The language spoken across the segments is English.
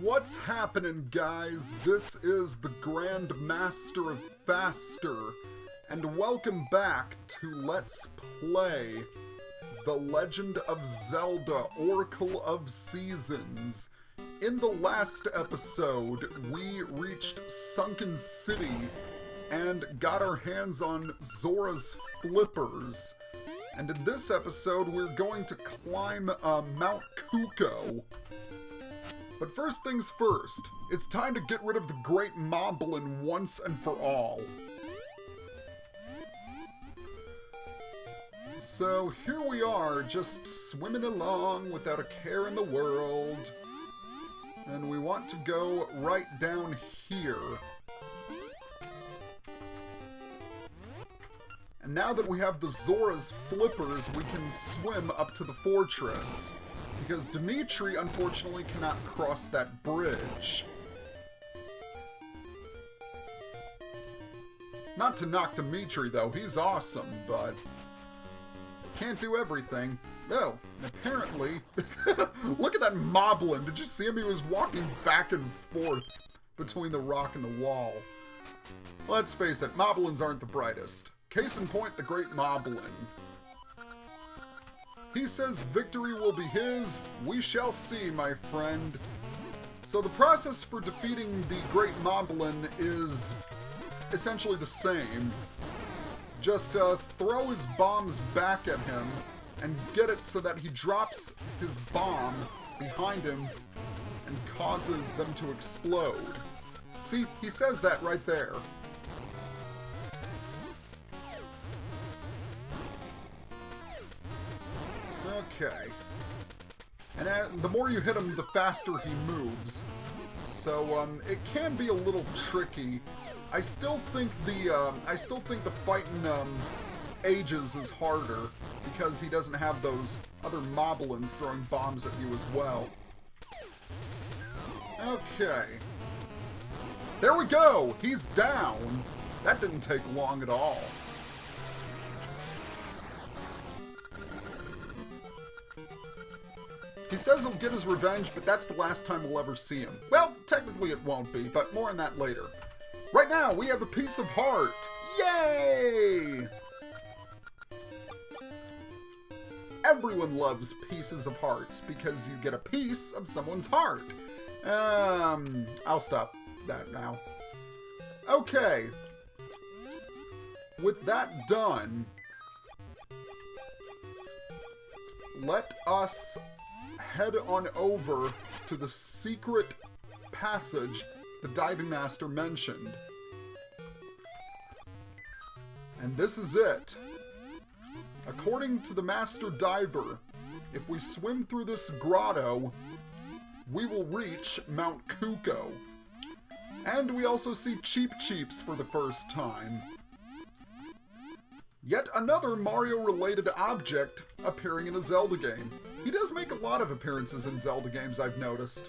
What's happening, guys? This is the Grand Master of Faster, and welcome back to Let's Play The Legend of Zelda, Oracle of Seasons. In the last episode, we reached Sunken City and got our hands on Zora's Flippers. And in this episode, we're going to climb Mount Kuko. But first things first, it's time to get rid of the Great Moblin once and for all. So here we are, just swimming along without a care in the world. And we want to go right down here. And now that we have the Zora's Flippers, we can swim up to the fortress. Because Dimitri, unfortunately, cannot cross that bridge. Not to knock Dimitri, though. He's awesome, but can't do everything. No, and apparently... Look at that Moblin. Did you see him? He was walking back and forth between the rock and the wall. Let's face it, Moblins aren't the brightest. Case in point, the Great Moblin. He says victory will be his. We shall see, my friend. So the process for defeating the Great Moblin is essentially the same. Just throw his bombs back at him and get it so that he drops his bomb behind him and causes them to explode. See, he says that right there. Okay. And the more you hit him, the faster he moves. So, it can be a little tricky. I still think the fighting, Ages is harder, because he doesn't have those other Moblins throwing bombs at you as well. Okay. There we go! He's down! That didn't take long at all. He says he'll get his revenge, but that's the last time we'll ever see him. Well, technically it won't be, but more on that later. Right now, we have a piece of heart! Yay! Everyone loves pieces of hearts, because you get a piece of someone's heart. I'll stop that now. Okay. With that done, let us head on over to the secret passage the Diving Master mentioned. And this is it. According to the Master Diver, if we swim through this grotto, we will reach Mount Kuko. And we also see Cheep Cheeps for the first time. Yet another Mario-related object appearing in a Zelda game. He does make a lot of appearances in Zelda games, I've noticed.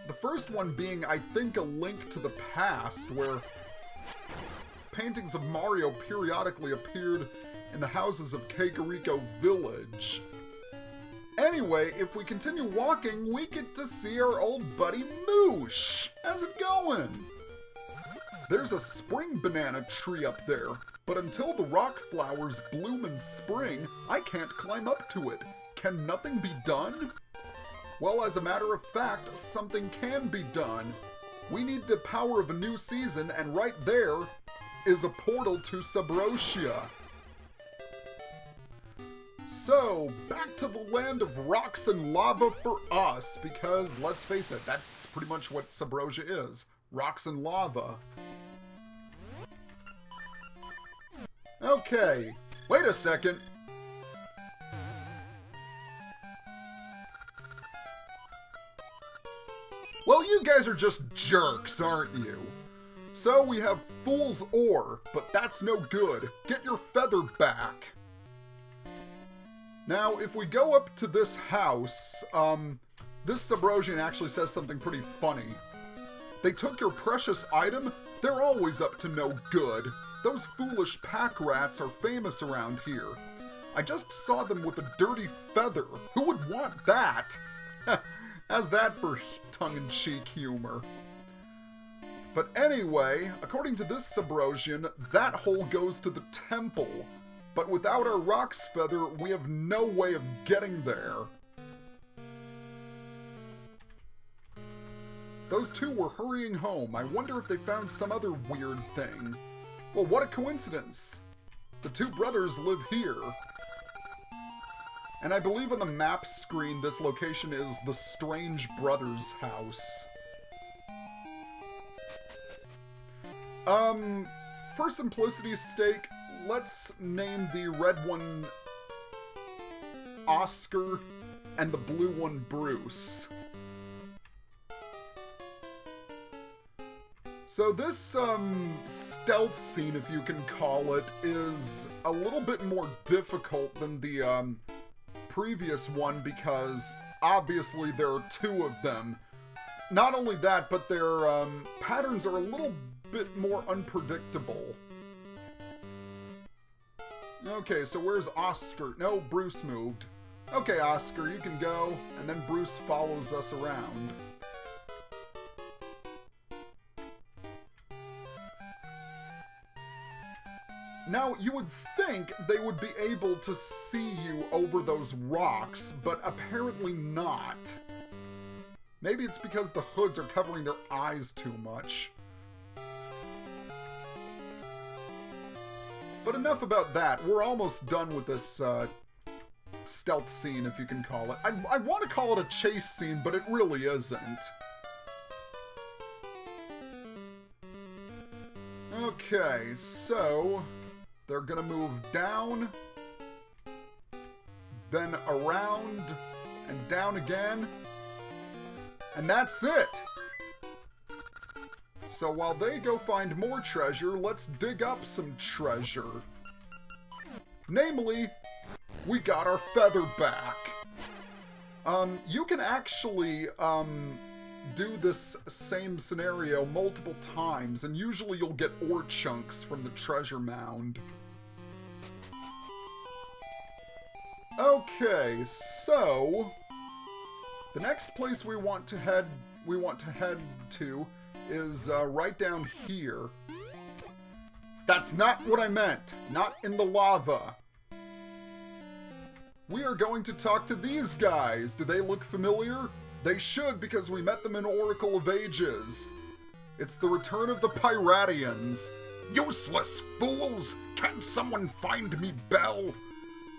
The first one being, I think, A Link to the Past, where paintings of Mario periodically appeared in the houses of Kakariko Village. Anyway, if we continue walking, we get to see our old buddy Moosh. How's it going? There's a spring banana tree up there, but until the rock flowers bloom in spring, I can't climb up to it. Can nothing be done? Well, as a matter of fact, something can be done. We need the power of a new season, and right there is a portal to Subrosia. So, back to the land of rocks and lava for us, because, let's face it, that's pretty much what Subrosia is. Rocks and lava. Okay, wait a second. Well, you guys are just jerks, aren't you? So we have Fool's Ore, but that's no good. Get your feather back. Now, if we go up to this house, this Subrosian actually says something pretty funny. They took your precious item? They're always up to no good. Those foolish pack rats are famous around here. I just saw them with a dirty feather. Who would want that? How's that for tongue-in-cheek humor? But anyway, according to this Subrosian, that hole goes to the temple. But without our Rock's Feather, we have no way of getting there. Those two were hurrying home. I wonder if they found some other weird thing. Well, what a coincidence. The two brothers live here. And I believe on the map screen, this location is the Strange Brothers' house. For simplicity's sake, let's name the red one Oscar and the blue one Bruce. So this, stealth scene, if you can call it, is a little bit more difficult than the, previous one because, obviously, there are two of them. Not only that, but their, patterns are a little bit more unpredictable. Okay, so where's Oscar? No, Bruce moved. Okay, Oscar, you can go, and then Bruce follows us around. Now, you would think they would be able to see you over those rocks, but apparently not. Maybe it's because the hoods are covering their eyes too much. But enough about that. We're almost done with this stealth scene, if you can call it. I want to call it a chase scene, but it really isn't. Okay, so they're gonna move down, then around, and down again, and that's it! So while they go find more treasure, let's dig up some treasure. Namely, we got our feather back. You can actually, do this same scenario multiple times, and usually you'll get ore chunks from the treasure mound. Okay, so the next place we want to head to is right down here. That's not what I meant. Not in the lava. We are going to talk to these guys. Do they look familiar? They should, because we met them in Oracle of Ages. It's the return of the Pyratians. Useless fools! Can't someone find me Belle?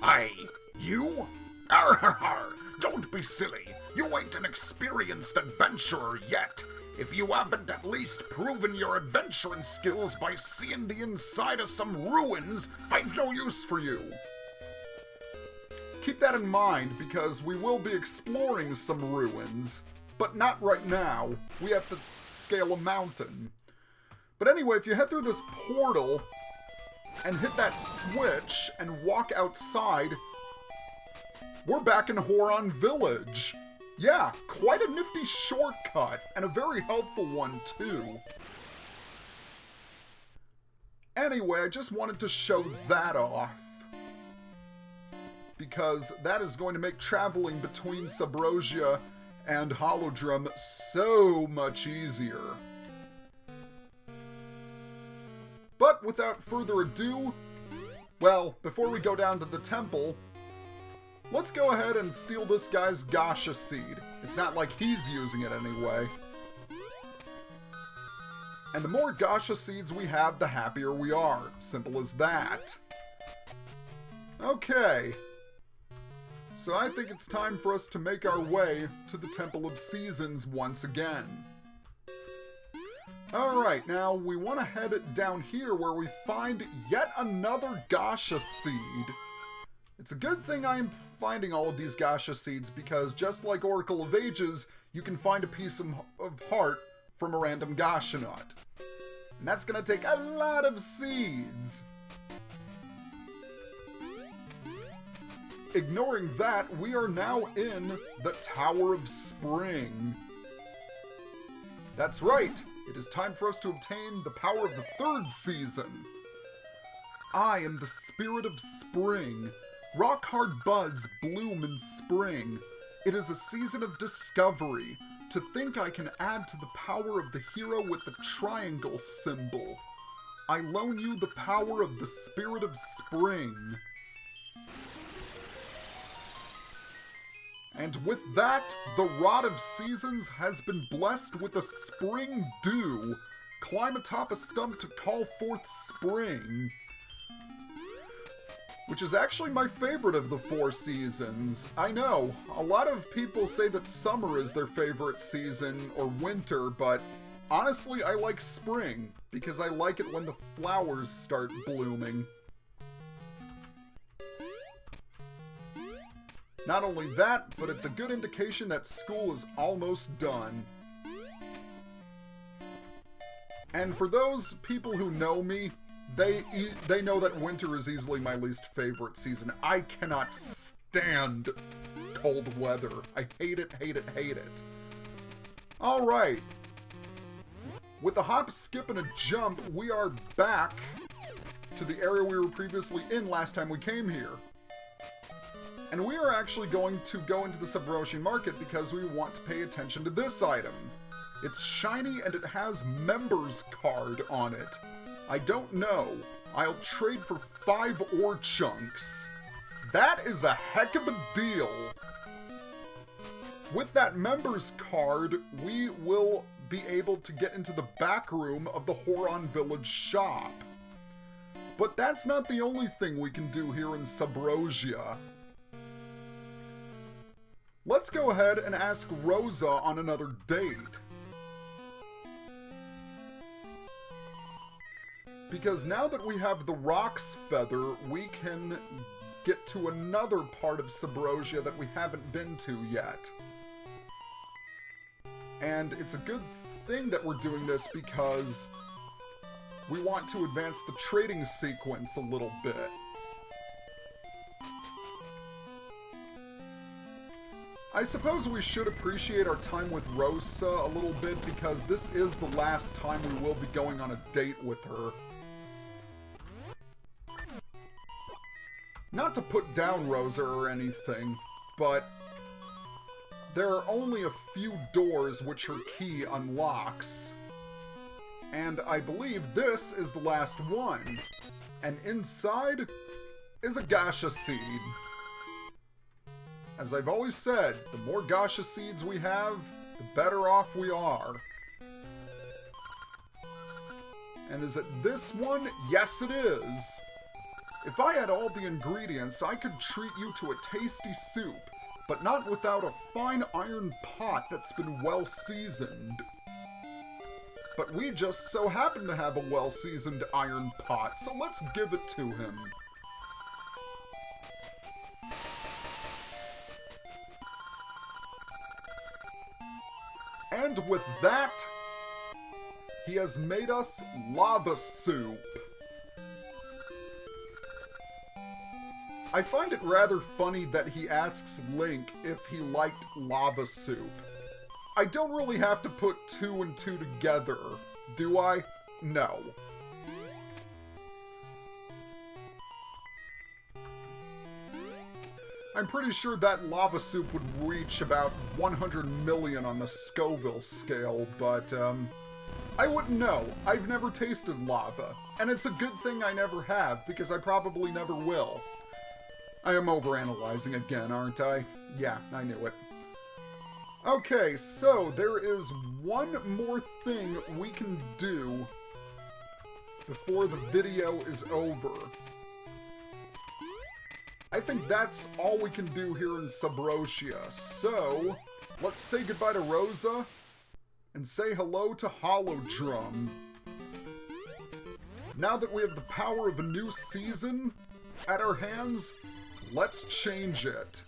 Aye, you? Arr, don't be silly. You ain't an experienced adventurer yet. If you haven't at least proven your adventuring skills by seeing the inside of some ruins, I've no use for you. Keep that in mind, because we will be exploring some ruins. But not right now. We have to scale a mountain. But anyway, if you head through this portal and hit that switch and walk outside, we're back in Horon Village. Yeah, quite a nifty shortcut, and a very helpful one, too. Anyway, I just wanted to show that off, because that is going to make traveling between Subrosia and Holodrum so much easier. But without further ado, well, before we go down to the temple, let's go ahead and steal this guy's Gasha seed. It's not like he's using it anyway. And the more Gasha seeds we have, the happier we are. Simple as that. Okay. So I think it's time for us to make our way to the Temple of Seasons once again. Alright, now we want to head down here where we find yet another Gasha seed. It's a good thing I'm finding all of these Gasha seeds, because just like Oracle of Ages, you can find a piece of heart from a random Gasha nut. And that's going to take a lot of seeds. Ignoring that, we are now in the Tower of Spring. That's right, it is time for us to obtain the power of the third season. I am the spirit of spring. Rock-hard buds bloom in spring. It is a season of discovery. To think I can add to the power of the hero with the triangle symbol. I loan you the power of the spirit of spring. And with that, the Rod of Seasons has been blessed with a spring dew. Climb atop a stump to call forth spring. Which is actually my favorite of the 4 seasons. I know, a lot of people say that summer is their favorite season, or winter, but honestly I like spring, because I like it when the flowers start blooming. Not only that, but it's a good indication that school is almost done. And for those people who know me, they know that winter is easily my least favorite season. I cannot stand cold weather. I hate it, hate it, hate it. Alright. With a hop, skip, and a jump, we are back to the area we were previously in last time we came here. And we are actually going to go into the Subrosian market because we want to pay attention to this item. It's shiny and it has members card on it. I don't know. I'll trade for 5 ore chunks. That is a heck of a deal. With that members card, we will be able to get into the back room of the Horon Village shop. But that's not the only thing we can do here in Subrosia. Let's go ahead and ask Rosa on another date. Because now that we have the Rock's Feather, we can get to another part of Subrosia that we haven't been to yet. And it's a good thing that we're doing this because we want to advance the trading sequence a little bit. I suppose we should appreciate our time with Rosa a little bit because this is the last time we will be going on a date with her. Not to put down Rosa or anything, but there are only a few doors which her key unlocks. And I believe this is the last one. And inside is a Gasha seed. As I've always said, the more Gasha seeds we have, the better off we are. And is it this one? Yes, it is. If I had all the ingredients, I could treat you to a tasty soup, but not without a fine iron pot that's been well seasoned. But we just so happen to have a well-seasoned iron pot, so let's give it to him. And with that, he has made us lava soup. I find it rather funny that he asks Link if he liked lava soup. I don't really have to put 2 and 2 together, do I? No. I'm pretty sure that lava soup would reach about 100 million on the Scoville scale, but, I wouldn't know. I've never tasted lava, and it's a good thing I never have, because I probably never will. I am overanalyzing again, aren't I? Yeah, I knew it. Okay, so there is one more thing we can do before the video is over. I think that's all we can do here in Subrosia, so let's say goodbye to Rosa and say hello to Holodrum. Now that we have the power of a new season at our hands, let's change it.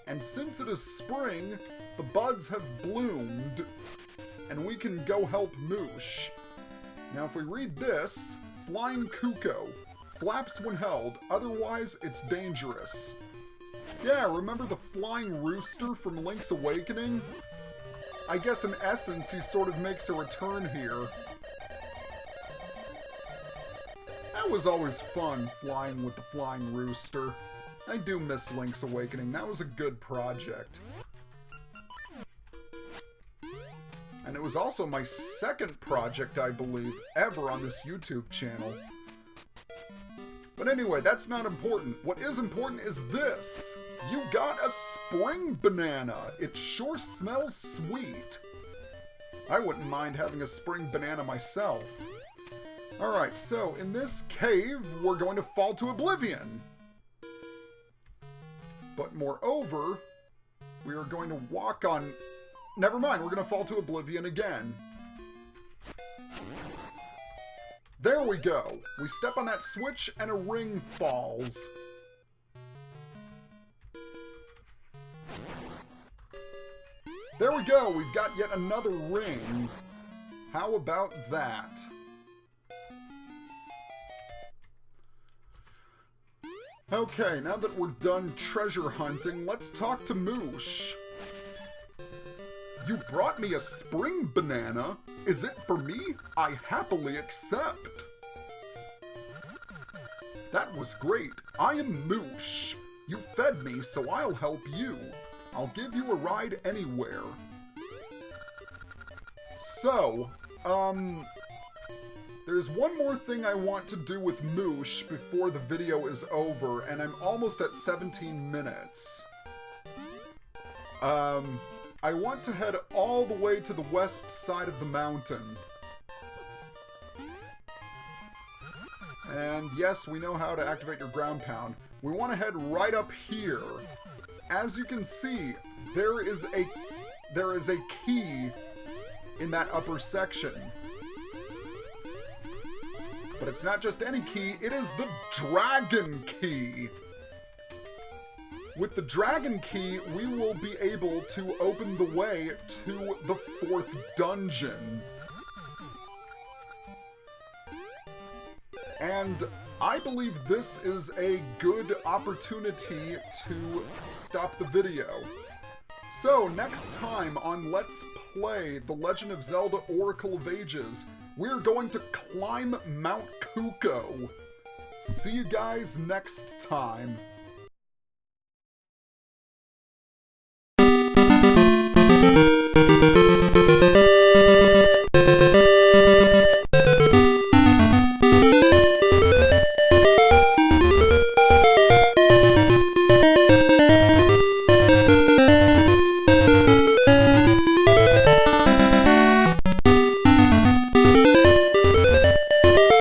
And since it is spring, the buds have bloomed, and we can go help Moosh. Now if we read this, Flying Kuko, flaps when held, otherwise it's dangerous. Yeah, remember the flying rooster from Link's Awakening? I guess in essence he sort of makes a return here. That was always fun, flying with the flying rooster. I do miss Link's Awakening. That was a good project. And it was also my second project, I believe, ever on this YouTube channel. But anyway, that's not important. What is important is this. You got a spring banana. It sure smells sweet. I wouldn't mind having a spring banana myself. Alright, so in this cave, we're going to fall to oblivion. But moreover, we are going to walk on... Never mind, we're going to fall to oblivion again. There we go. We step on that switch and a ring falls. There we go. We've got yet another ring. How about that? Okay, now that we're done treasure hunting, let's talk to Moosh. You brought me a spring banana? Is it for me? I happily accept. That was great. I am Moosh. You fed me, so I'll help you. I'll give you a ride anywhere. So, there's one more thing I want to do with Moosh before the video is over, and I'm almost at 17 minutes. I want to head all the way to the west side of the mountain. And yes, we know how to activate your ground pound. We want to head right up here. As you can see, there is a key in that upper section. But it's not just any key, it is the Dragon Key. With the Dragon Key, we will be able to open the way to the 4th dungeon. And I believe this is a good opportunity to stop the video. So, next time on Let's Play The Legend of Zelda Oracle of Ages, we're going to climb Mount Kuko. See you guys next time.